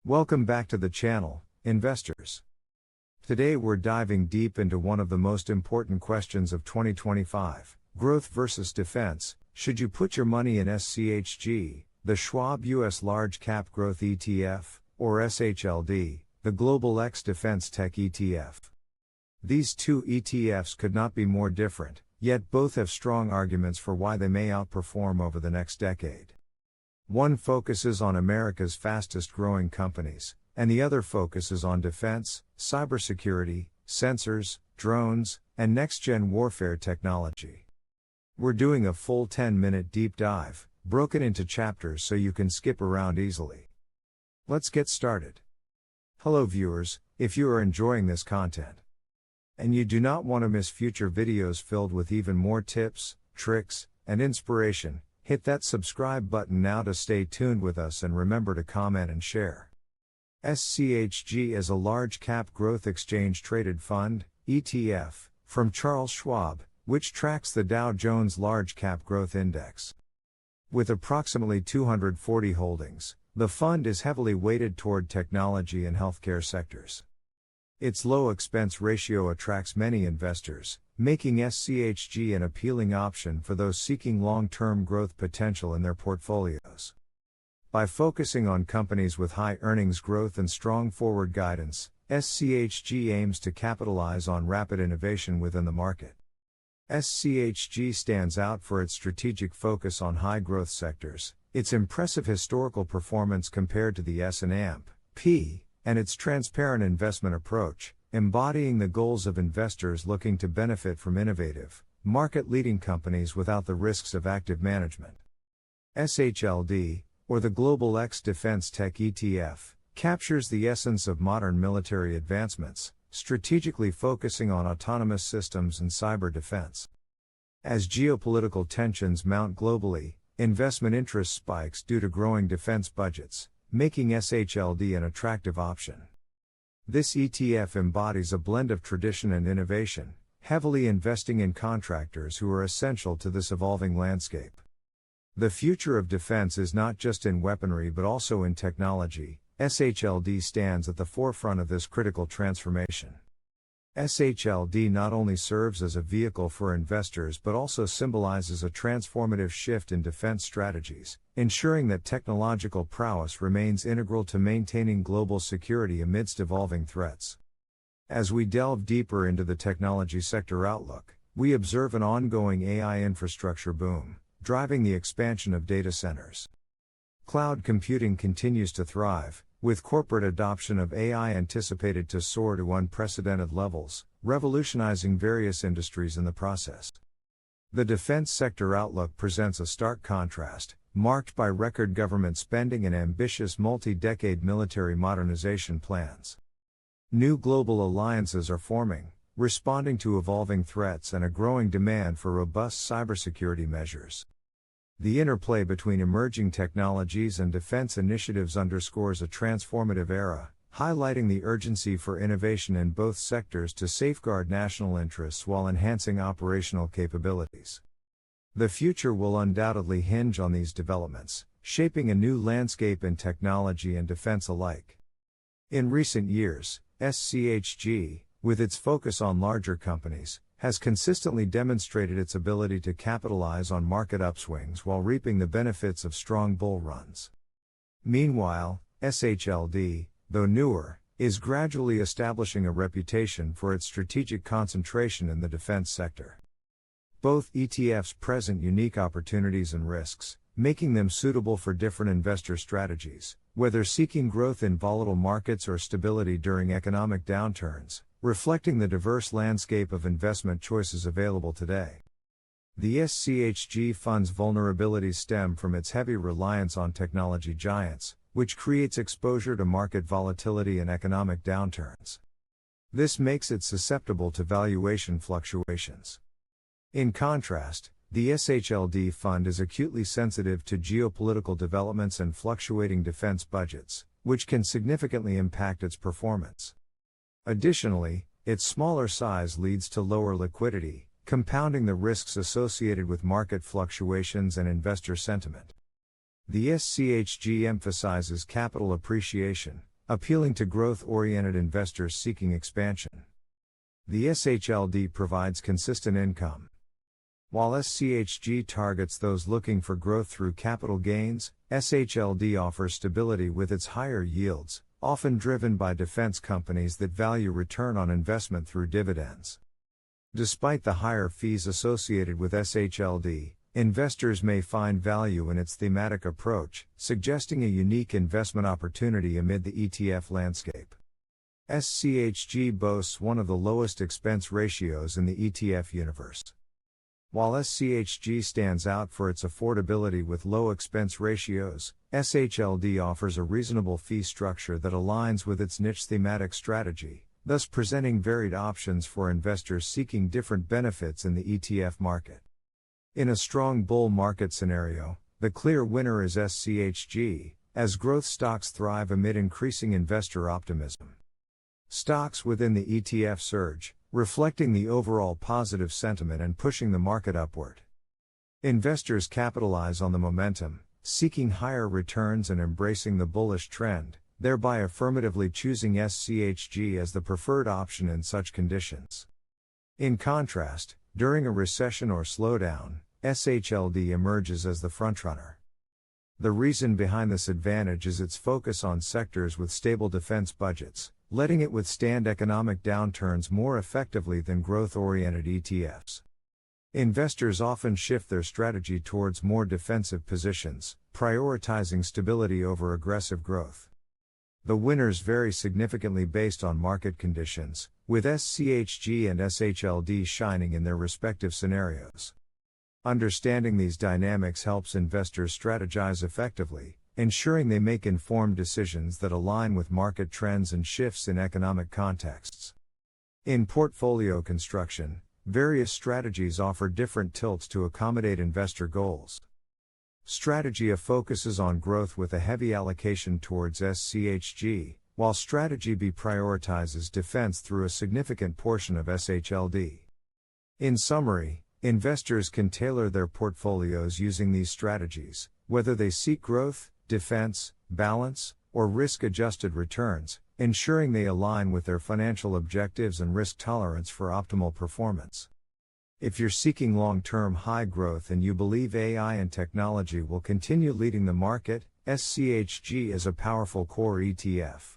Welcome back to the channel, investors. Today we're diving deep into one of the most important questions of 2025, growth versus defense. Should you put your money in SCHG, the Schwab U.S. Large Cap Growth ETF, or SHLD, the Global X Defense Tech ETF? These two ETFs could not be more different, yet both have strong arguments for why they may outperform over the next decade. One focuses on America's fastest growing companies, and the other focuses on defense, cybersecurity, sensors, drones, and next-gen warfare technology. We're doing a full 10-minute deep dive, broken into chapters so you can skip around easily. Let's get started. Hello viewers, if you are enjoying this content, and you do not want to miss future videos filled with even more tips, tricks, and inspiration, hit that subscribe button now to stay tuned with us and remember to comment and share. SCHG is a large cap growth exchange traded fund, ETF, from Charles Schwab, which tracks the Dow Jones Large Cap Growth Index. With approximately 240 holdings, the fund is heavily weighted toward technology and healthcare sectors. Its low expense ratio attracts many investors, making SCHG an appealing option for those seeking long-term growth potential in their portfolios. By focusing on companies with high earnings growth and strong forward guidance, SCHG aims to capitalize on rapid innovation within the market. SCHG stands out for its strategic focus on high-growth sectors, its impressive historical performance compared to the S&P, and its transparent investment approach, embodying the goals of investors looking to benefit from innovative, market-leading companies without the risks of active management. SHLD, or the Global X Defense Tech ETF, captures the essence of modern military advancements, strategically focusing on autonomous systems and cyber defense. As geopolitical tensions mount globally, investment interest spikes due to growing defense budgets, making SHLD an attractive option. This ETF embodies a blend of tradition and innovation, heavily investing in contractors who are essential to this evolving landscape. The future of defense is not just in weaponry but also in technology. SHLD stands at the forefront of this critical transformation. SHLD not only serves as a vehicle for investors but also symbolizes a transformative shift in defense strategies, ensuring that technological prowess remains integral to maintaining global security amidst evolving threats. As we delve deeper into the technology sector outlook, we observe an ongoing AI infrastructure boom, driving the expansion of data centers. Cloud computing continues to thrive, with corporate adoption of AI anticipated to soar to unprecedented levels, revolutionizing various industries in the process. The defense sector outlook presents a stark contrast, marked by record government spending and ambitious multi-decade military modernization plans. New global alliances are forming, responding to evolving threats and a growing demand for robust cybersecurity measures. The interplay between emerging technologies and defense initiatives underscores a transformative era, highlighting the urgency for innovation in both sectors to safeguard national interests while enhancing operational capabilities. The future will undoubtedly hinge on these developments, shaping a new landscape in technology and defense alike. In recent years, SCHG, with its focus on larger companies, has consistently demonstrated its ability to capitalize on market upswings while reaping the benefits of strong bull runs. Meanwhile, SHLD, though newer, is gradually establishing a reputation for its strategic concentration in the defense sector. Both ETFs present unique opportunities and risks, making them suitable for different investor strategies, whether seeking growth in volatile markets or stability during economic downturns, reflecting the diverse landscape of investment choices available today. The SCHG fund's vulnerabilities stem from its heavy reliance on technology giants, which creates exposure to market volatility and economic downturns. This makes it susceptible to valuation fluctuations. In contrast, the SHLD fund is acutely sensitive to geopolitical developments and fluctuating defense budgets, which can significantly impact its performance. Additionally, its smaller size leads to lower liquidity, compounding the risks associated with market fluctuations and investor sentiment. The SCHG emphasizes capital appreciation, appealing to growth-oriented investors seeking expansion. The SHLD provides consistent income. While SCHG targets those looking for growth through capital gains, SHLD offers stability with its higher yields, often driven by defense companies that value return on investment through dividends. Despite the higher fees associated with SHLD, investors may find value in its thematic approach, suggesting a unique investment opportunity amid the ETF landscape. SCHG boasts one of the lowest expense ratios in the ETF universe. While SCHG stands out for its affordability with low expense ratios, SHLD offers a reasonable fee structure that aligns with its niche thematic strategy, thus presenting varied options for investors seeking different benefits in the ETF market. In a strong bull market scenario, the clear winner is SCHG, as growth stocks thrive amid increasing investor optimism. Stocks within the ETF surge, reflecting the overall positive sentiment and pushing the market upward. Investors capitalize on the momentum, seeking higher returns and embracing the bullish trend, thereby affirmatively choosing SCHG as the preferred option in such conditions. In contrast, during a recession or slowdown, SHLD emerges as the frontrunner. The reason behind this advantage is its focus on sectors with stable defense budgets, letting it withstand economic downturns more effectively than growth-oriented ETFs. Investors often shift their strategy towards more defensive positions, prioritizing stability over aggressive growth. The winners vary significantly based on market conditions, with SCHG and SHLD shining in their respective scenarios. Understanding these dynamics helps investors strategize effectively, ensuring they make informed decisions that align with market trends and shifts in economic contexts. In portfolio construction, various strategies offer different tilts to accommodate investor goals. Strategy A focuses on growth with a heavy allocation towards SCHG, while Strategy B prioritizes defense through a significant portion of SHLD. In summary, investors can tailor their portfolios using these strategies, whether they seek growth, defense, balance, or risk-adjusted returns, ensuring they align with their financial objectives and risk tolerance for optimal performance. If you're seeking long-term high growth and you believe AI and technology will continue leading the market, SCHG is a powerful core ETF.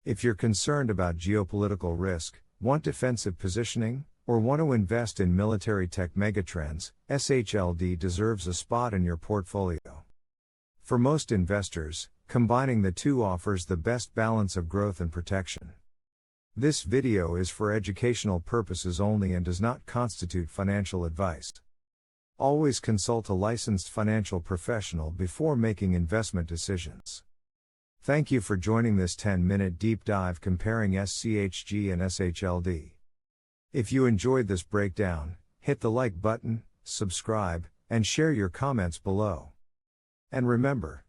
If you're concerned about geopolitical risk, want defensive positioning, or want to invest in military tech megatrends, SHLD deserves a spot in your portfolio. For most investors, combining the two offers the best balance of growth and protection. This video is for educational purposes only and does not constitute financial advice. Always consult a licensed financial professional before making investment decisions. Thank you for joining this 10-minute deep dive comparing SCHG and SHLD. If you enjoyed this breakdown, hit the like button, subscribe, and share your comments below. And remember,